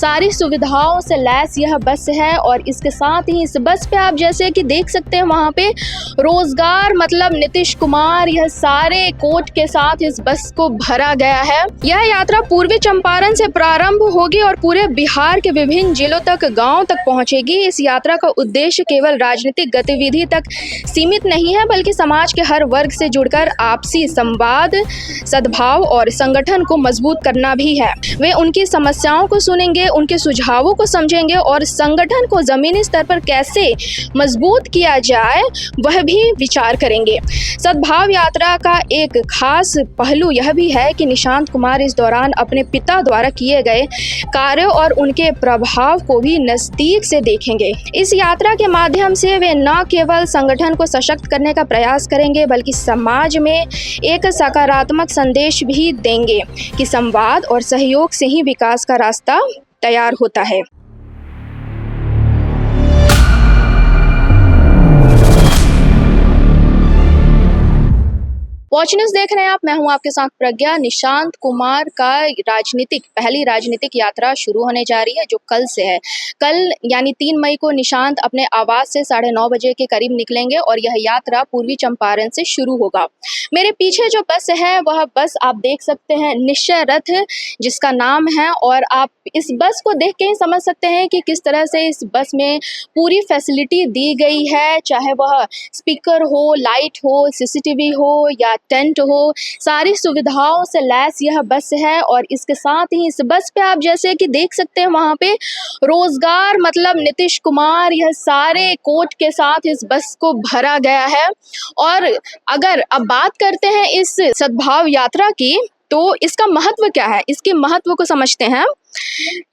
सारी सुविधाओं से लैस यह बस है और इसके साथ ही इस बस पे आप जैसे कि देख सकते हैं वहाँ पे रोजगार मतलब नीतीश कुमार, यह सारे कोट के साथ इस बस को भरा गया है। यह यात्रा पूर्वी चंपारण से प्रारंभ होगी और पूरे बिहार के विभिन्न जिलों तक, गांव तक पहुंचेगी। इस यात्रा का उद्देश्य केवल राजनीतिक गतिविधि तक सीमित नहीं है, बल्कि समाज के हर वर्ग से जुड़कर आपसी संवाद, सद्भाव और संगठन को मजबूत करना भी है। वे उनकी समस्याओं को सुनेंगे, उनके सुझावों को समझेंगे और संगठन को जमीनी स्तर पर कैसे मजबूत किया जाए वह भी विचार करेंगे। सद्भाव यात्रा का एक खास पहलू यह भी है कि निशांत कुमार इस दौरान अपने पिता द्वारा किए गए कार्यों और उनके प्रभाव को भी नजदीक से देखेंगे। इस यात्रा के माध्यम से वे न केवल संगठन को सशक्त करने का प्रयास करेंगे, बल्कि समाज में एक सकारात्मक संदेश भी देंगे कि संवाद और सहयोग से ही विकास का रास्ता तैयार होता है। वॉच न्यूज़ देख रहे हैं आप, मैं हूं आपके साथ प्रज्ञा। निशांत कुमार का पहली राजनीतिक यात्रा शुरू होने जा रही है, जो कल से है। कल यानी 3 मई को निशांत अपने आवास से 9:30 बजे के करीब निकलेंगे और यह यात्रा पूर्वी चंपारण से शुरू होगा। मेरे पीछे जो बस है वह बस आप देख सकते हैं निश्चय रथ जिसका नाम है, और आप इस बस को देख के ही समझ सकते हैं कि किस तरह से इस बस में पूरी फैसिलिटी दी गई है, चाहे वह स्पीकर हो, लाइट हो, सीसीटीवी हो या टेंट हो, सारी सुविधाओं से लैस यह बस है। और इसके साथ ही इस बस पे आप जैसे कि देख सकते हैं वहाँ पे रोजगार मतलब नीतीश कुमार, यह सारे कोट के साथ इस बस को भरा गया है। और अगर अब बात करते हैं इस सद्भाव यात्रा की, तो इसका महत्व क्या है, इसके महत्व को समझते हैं।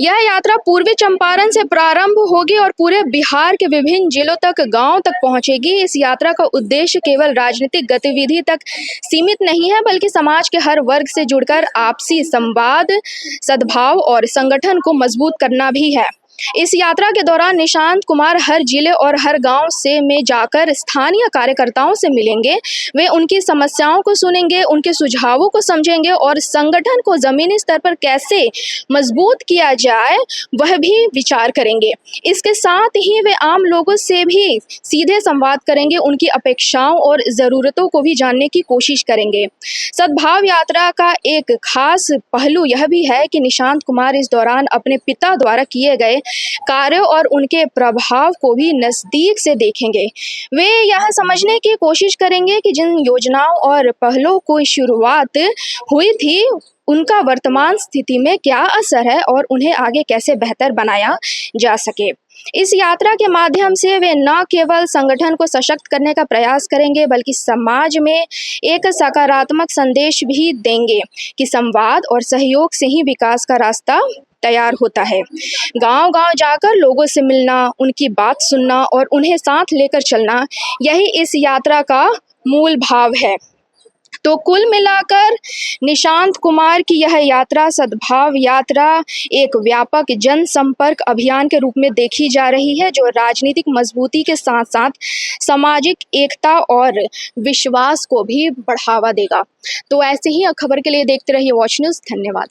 यह यात्रा पूर्वी चंपारण से प्रारंभ होगी और पूरे बिहार के विभिन्न जिलों तक, गांव तक पहुंचेगी। इस यात्रा का उद्देश्य केवल राजनीतिक गतिविधि तक सीमित नहीं है, बल्कि समाज के हर वर्ग से जुड़कर आपसी संवाद, सद्भाव और संगठन को मजबूत करना भी है। इस यात्रा के दौरान निशांत कुमार हर जिले और हर गांव में जाकर स्थानीय कार्यकर्ताओं से मिलेंगे। वे उनकी समस्याओं को सुनेंगे, उनके सुझावों को समझेंगे और संगठन को जमीनी स्तर पर कैसे मजबूत किया जाए वह भी विचार करेंगे। इसके साथ ही वे आम लोगों से भी सीधे संवाद करेंगे, उनकी अपेक्षाओं और ज़रूरतों को भी जानने की कोशिश करेंगे। सद्भाव यात्रा का एक खास पहलू यह भी है कि निशांत कुमार इस दौरान अपने पिता द्वारा किए गए कार्यों और उनके प्रभाव को भी नजदीक से देखेंगे। वे यह समझने की कोशिश करेंगे कि जिन योजनाओं और पहलों की शुरुआत हुई थी उनका वर्तमान स्थिति में क्या असर है और उन्हें आगे कैसे बेहतर बनाया जा सके। इस यात्रा के माध्यम से वे न केवल संगठन को सशक्त करने का प्रयास करेंगे, बल्कि समाज में एक सकारात्मक संदेश भी देंगे कि संवाद और सहयोग से ही विकास का रास्ता तैयार होता है। गांव-गांव जाकर लोगों से मिलना, उनकी बात सुनना और उन्हें साथ लेकर चलना, यही इस यात्रा का मूल भाव है। तो कुल मिलाकर निशांत कुमार की यह यात्रा, सद्भाव यात्रा, एक व्यापक जनसंपर्क अभियान के रूप में देखी जा रही है, जो राजनीतिक मजबूती के साथ साथ सामाजिक एकता और विश्वास को भी बढ़ावा देगा। तो ऐसे ही खबर के लिए देखते रहिए वॉच न्यूज़। धन्यवाद।